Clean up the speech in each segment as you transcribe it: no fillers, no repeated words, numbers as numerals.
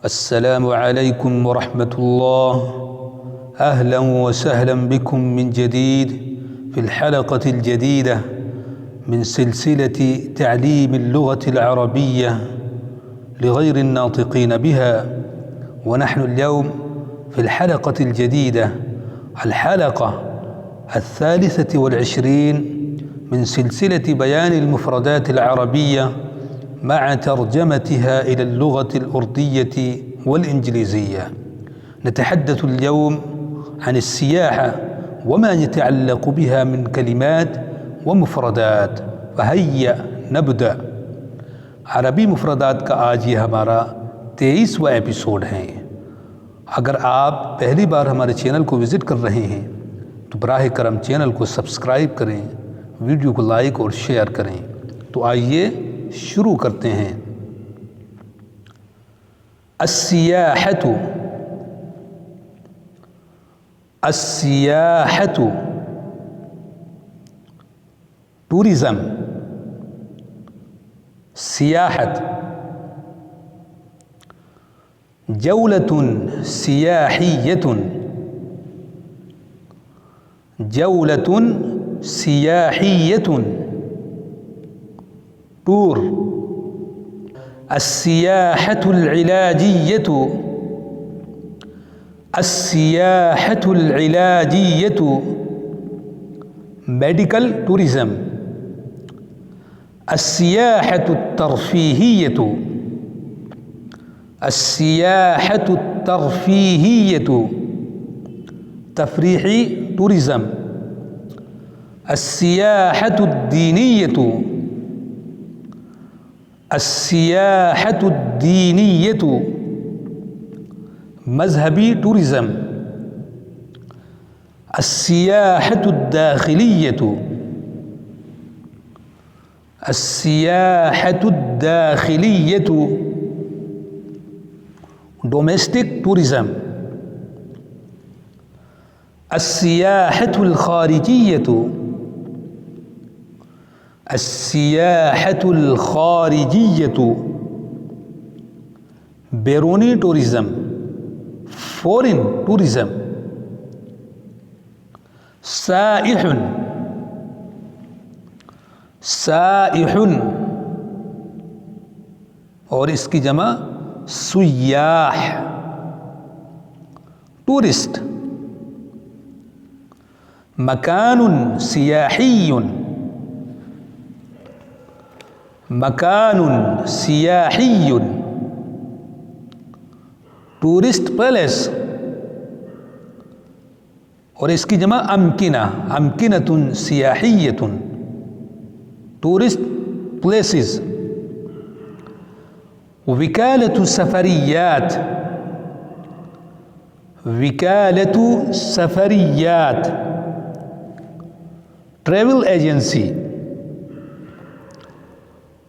अस्सलामु अलैकुम वरहमतुल्लाह। अहलन व सहलन बिकुम मिन जदीद फिल हलक़तिल जदीदा मिन सिलसिलति तअलीमिल लुग़तिल अरबिय्या लिग़ैरिन नातिक़ीन बिहा व नहनु अल-यौम फिल हलक़तिल जदीदा अल हलक़ा الثالثة والعشرين من سلسلة بيان المفردات العربية مع ترجمتها إلى اللغة الأردية والإنجليزية. نتحدث اليوم عن السياحة وما يتعلق بها من كلمات ومفردات. فهيا نبدأ. عربी मुफरदात का आज ये हमारा 23वां एपिसोड है। अगर आप पहली बार हमारे चैनल को विज़िट कर रहे हैं तो बराह करम चैनल को सब्सक्राइब करें, वीडियो को लाइक और शेयर करें। तो आइए शुरू करते हैं। अस्सियाहतु, अस्सियाहतु टूरिज़म, सियाहत। जौलतुन सियाहियतुन, जौलतुन सियाहियतुन टूर। अस्सियाहतुल इलाजिय्यतु, अस्सियाहतुल इलाजिय्यतु मेडिकल टूरिज़म। अस्सियाहतुत तरफ़ीहिय्यतु, अस्सियाहतुत तरफ़ीहिय्यतु तफ़रीही टूरिज़म। अस्सियाहतुद्दीनिय्यतु, अस्सियाहतुद्दीनिय्यतु मज़हबी टूरिज़म। अस्सियाहतुद्दाखिलिय्यतु, अस्सियाहतुद्दाखिलिय्यतु डोमेस्टिक टूरिज़म। अस्सियाहतुल ख़ारिजिय्यतु, अस्सियाहतुल ख़ारिजिय्यतु बैरूनी टूरिज़म, फ़ॉरेन टूरिज़म। साइहुन, साइहुन और इसकी जमा सुय्याह टूरिस्ट। मकानुन सियाहियुन, मकानुन सियाहियुन टूरिस्ट पैलेस और इसकी जमा अमकिना, अमकिनतुन सियाहियतुन टूरिस्ट प्लेसेस। विकालतु सफरियात, विकालतु सफरियात ट्रैवल एजेंसी।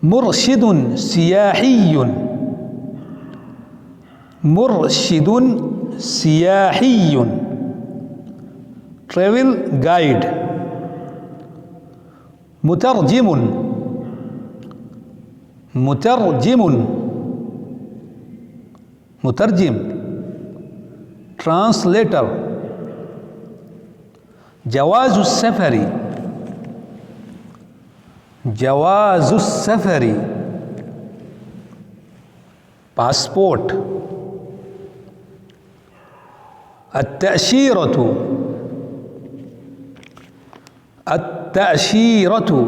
मुर्शिदुन सियाहियुन, मुर्शिदुन सियाहियुन ट्रैवल गाइड। मुतरजिमुन, मुतरजिमुन मुतरजिम ट्रांसलेटर। जवाज़ुस सफरी, जवाज़ुस सफरी पासपोर्ट। अत्तअशीरतु, अत्तअशीरतु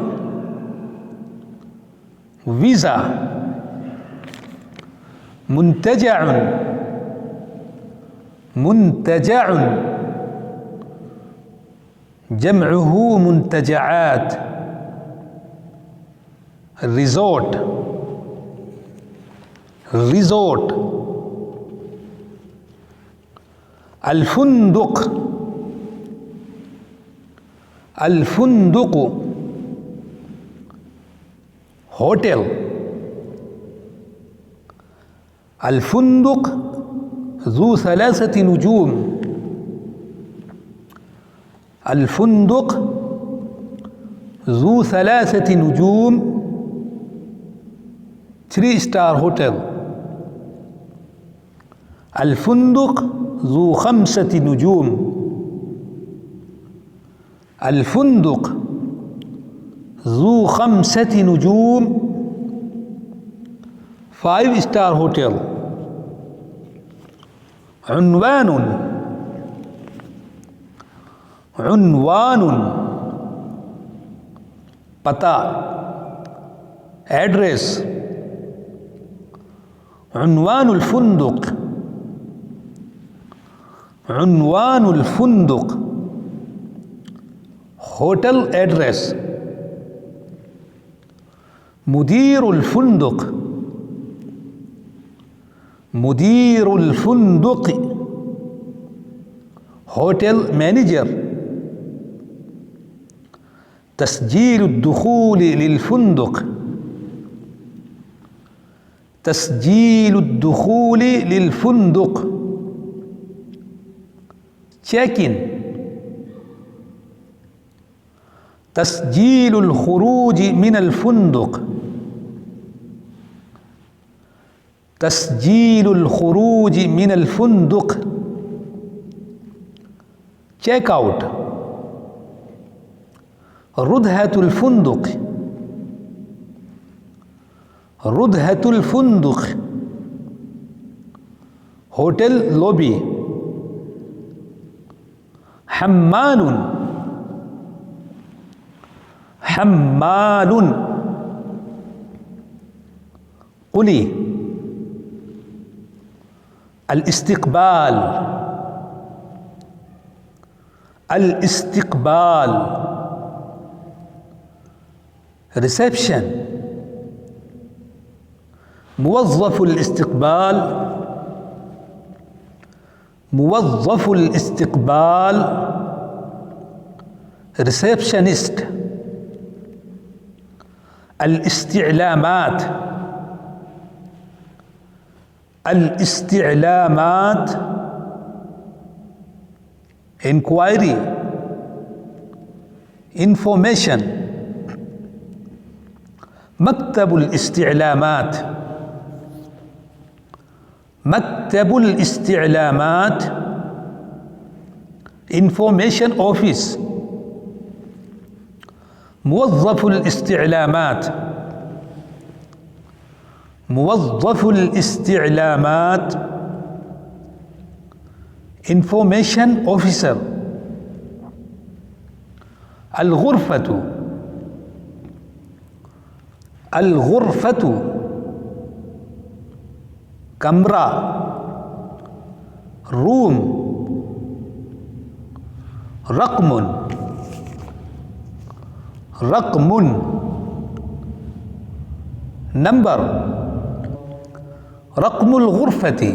वीज़ा। मुंतजअन, मुंतजअन जमअहु मुंतजआत रिज़ोर्ट, रिज़ोर्ट। अल-फुंदुक, अल-फुंदुक होटल। अल-फुंदुक ज़ू सलासति नुजूम, अल-फुंदुक ज़ू सलासति नुजूम 3 स्टार होटल। الفندق ذو 5 نجوم. الفندق ذو 5 نجوم. 5-star hotel. عنوان. عنوان पता, एड्रेस. عنوان الفندق. عنوان الفندق होटल एड्रेस. मुदीर الفندق. मुदीर الفندق होटल मैनेजर. تسجيل الدخول للفندق. تسجيل الدخول للفندق check in. تسجيل الخروج من الفندق. تسجيل الخروج من الفندق check out. ردهة الفندق. ردهة الفندق होटल लॉबी. حمال. حمال قلي. الاستقبال. الاستقبال reception. موظف الاستقبال. موظف الاستقبال receptionist. الاستعلامات. الاستعلامات inquiry. information. مكتب الاستعلامات. مكتب الاستعلامات information office. موظف الاستعلامات. موظف الاستعلامات information officer. الغرفة. الغرفة कमरा. रूम. रक़्मुन. रक़्मुन नंबर. रक़्मुल गुरफ़ती.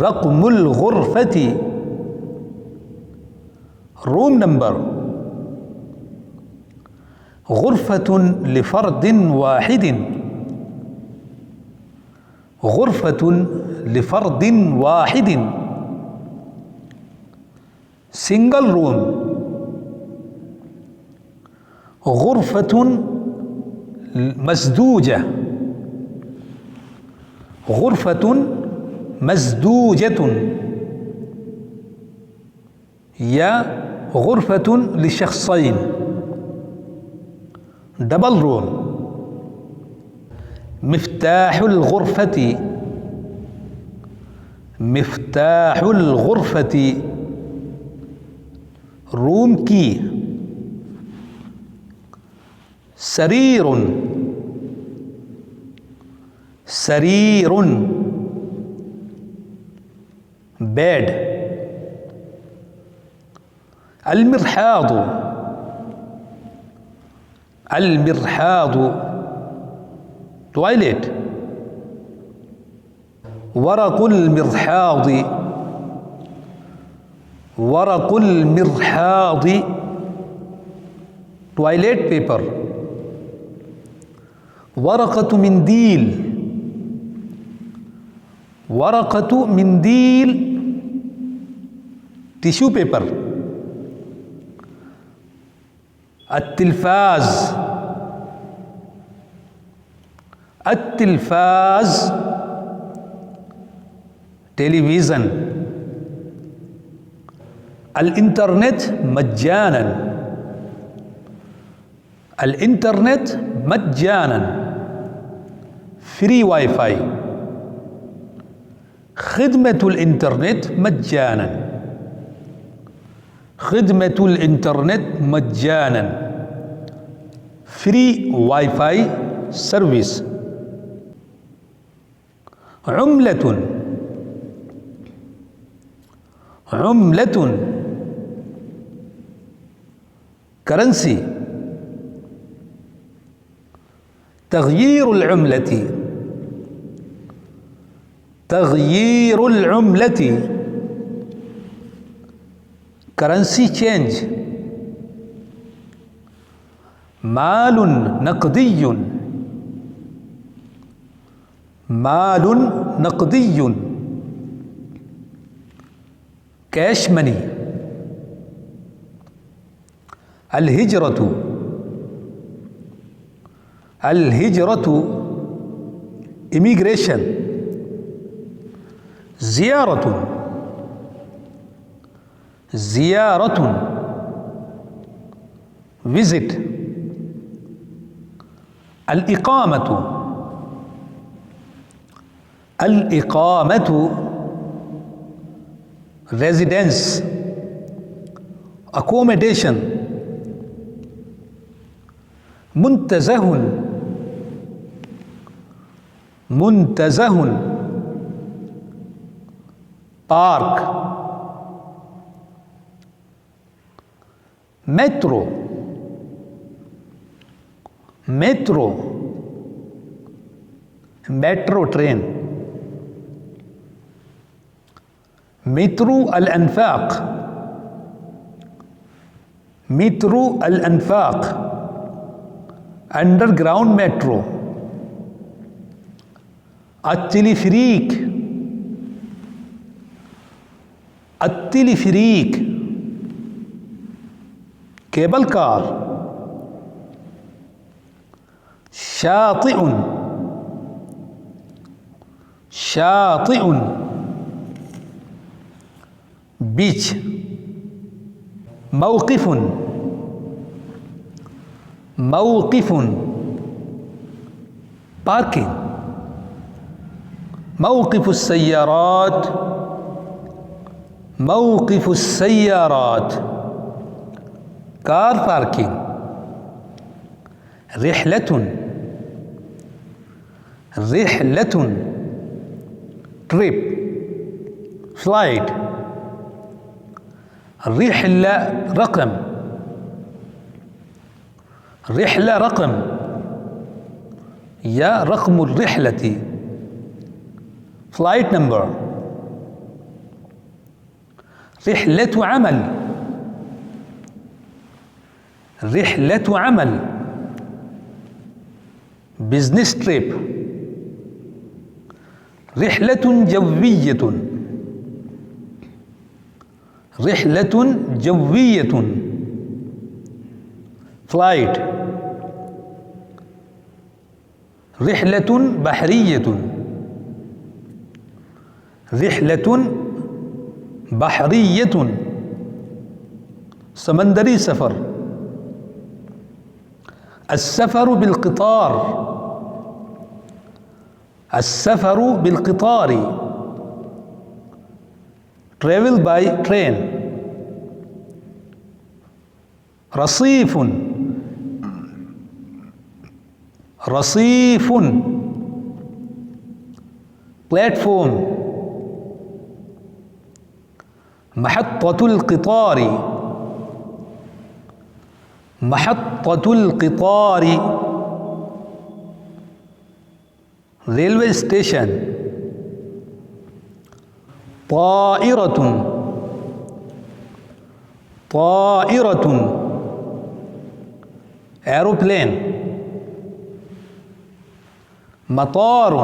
रक़्मुल गुरफ़ती रूम नंबर. गुरफ़तुन लिफ़र्दिन वाहिदिन. गुरफ़तुन लिफ़र्दिन वाहिदिन सिंगल रूम. गुरफ़तुन मज़दूजा. गुरफ़तुन मज़दूजतुन या गुरफ़तुन लिशख़्सैन डबल रूम. मिफ्ताहुल गुरफ़ती. मिफ्ताहुल गुरफ़ती रूम की. सरीरुन. सरीरुन बेड. अलमिरहादु. अलमिरहादु टॉयलेट. वरकुल मिरहादी. वरकुल मिरहादी टॉयलेट पेपर. वरक़तु मिंदील. वरक़तु मिंदील टिश्यू पेपर. अत्तिल्फाज. अत्तिल्फाज television. الإنترنت مجانا. الإنترنت مجانا. Free wifi. خدمة الإنترنت مجانا. خدمة الإنترنت مجانا. Free wifi service. عملة. عملة currency. تغيير العملة. تغيير العملة currency change. مال نقدي. مال نقدي cash money. الهجرة. الهجرة immigration. زيارة. زيارة visit. الإقامة. الإقامة residence. accommodation. منتزه. منتزه park. metro. metro metro train. مترو الأنفاق. مترو الأنفاق underground metro. التلفريك. التلفريك كيبل كار. شاطئ. شاطئ beach. موقف. موقف parking. موقف السيارات. موقف السيارات car parking. رحلة. رحلة trip flight. رحلة رقم. رحلة رقم يا رقم الرحلة flight number. رحلة عمل. رحلة عمل business trip. رحلة جوية. رحلة جوية flight. رحلة بحرية. رحلة بحرية سمندري سفر. السفر بالقطار. السفر بالقطار travel by train. رصيف. رصيف platform. محطة القطار. محطة القطار railway station. طائرة. طائرة aeroplane. مطار.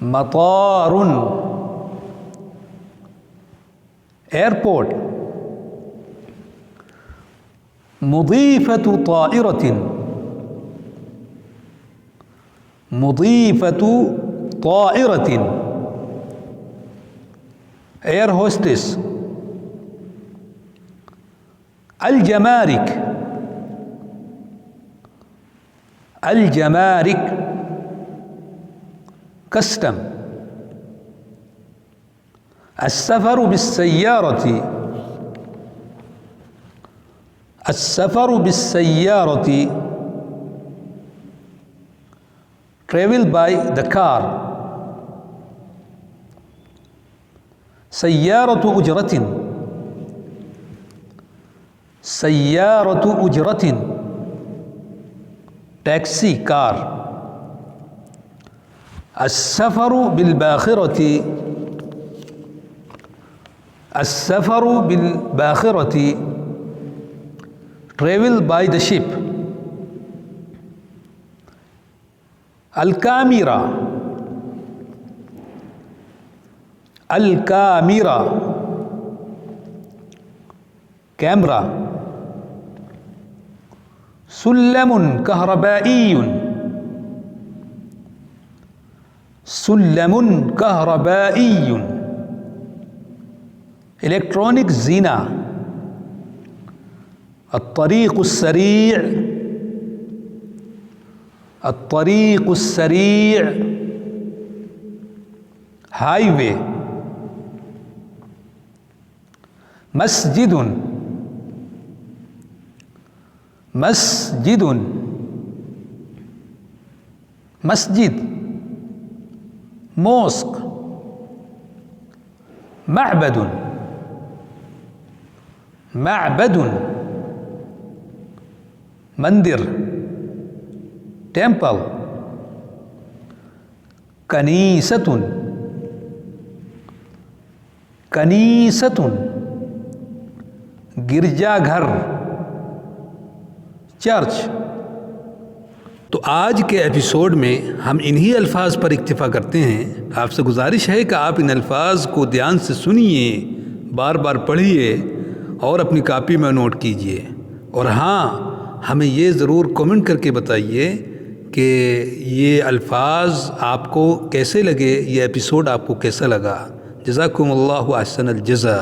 مطار airport. مضيفة طائرة. مضيفة ताइरतिन, एयर होस्टेस। अल जमारिक, अल जमारिक कस्टम। अस्सफरु बिस्सय्यारति, अस्सफरु बिस्सय्यारति ट्रेवल बाय द कार। सय्यारतु उजरतिन, सय्यारतु उजरतिन टैक्सी कार। अस्सफरु बिलबाखिरति, अस्सफरु बिलबाखिरति ट्रेवल बाय द शिप। अल-कामिरा, अल-कामिरा कैमरा। सुल्लमुन कहरबाइयुन, सुल्लमुन कहरबाइयुन इलेक्ट्रॉनिक जीना। अत्तरीक़ुस्सरीअ, अत्तरीक़ुस्सरीअ हाईवे। मस्जिदुन, मस्जिदुन मस्जिद। मोस्क। मअबदुन, मअबदुन मंदिर, टेम्पल। कनीसतुन, कनीसतुन गिरजाघर, चर्च। तो आज के एपिसोड में हम इन्हीं अल्फाज पर इक्तिफ़ा करते हैं। आपसे गुजारिश है कि आप इन अल्फाज को ध्यान से सुनिए, बार बार पढ़िए और अपनी कॉपी में नोट कीजिए। और हाँ, हमें ये ज़रूर कमेंट करके बताइए कि ये अल्फाज आपको कैसे लगे, ये एपिसोड आपको कैसा लगा। जज़ाकुमुल्लाहु अहसनल जज़ा।